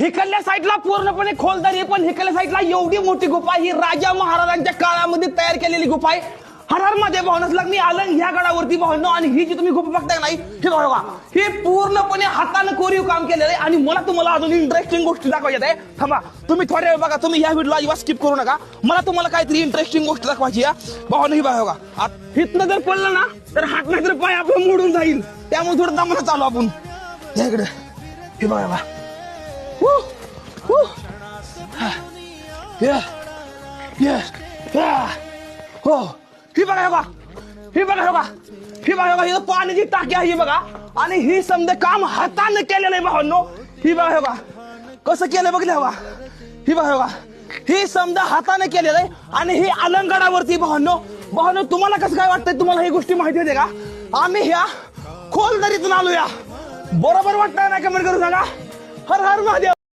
हिकडल्या साईडला पूर्णपणे खोलदारी आहे, पण हिकडल्या साईडला एवढी मोठी गुफा, ही राजा महाराजांच्या काळामध्ये तयार केलेली गुफा आहे. हर हर मध्ये भावनच लग्नी आलं ह्या गडावरती भावनो. आणि ही जी तुम्ही गुफा बघताय नाही, हे बघा, हे पूर्णपणे हाताने कोरीव काम केलेलं आहे. आणि मला तुम्हाला अजून इंटरेस्टिंग गोष्टी दाखवायच्या आहे. थांबा, तुम्ही थोड्या वेळ बघा, तुम्ही या व्हिडिओला अजिबात स्किप करू नका. मला तुम्हाला काहीतरी इंटरेस्टिंग गोष्ट दाखवायची आहे. भावनो ही बघा, हिथनं जर पडलं ना तर हात नाही तर पाय आपलं मोडून जाईल. त्यामुळे थोडं दमानं चालू आपण इकडे. हे बघा, हो, ही बघा, हे बघा, ही बघा, हे बघा, ही बघा, बघा, ही पाण्याची टाकी आहे, ही बघा. आणि ही समजा काम हाताने केलेलं आहे भावांनो. ही बघा, हे बघा कसं केलं बघले, बघा, ही बघा, बघा, ही समजा हाताने केलेलं आहे. आणि ही अलंगडावरती भावांनो. भावांनो, तुम्हाला कसं काय वाटतंय? तुम्हाला ही गोष्टी माहिती होते का? आम्ही ह्या खोलदरीतून आलो या, बरोबर वाटतंय ना? कमेंट करून सांगा. हर हर महादेव.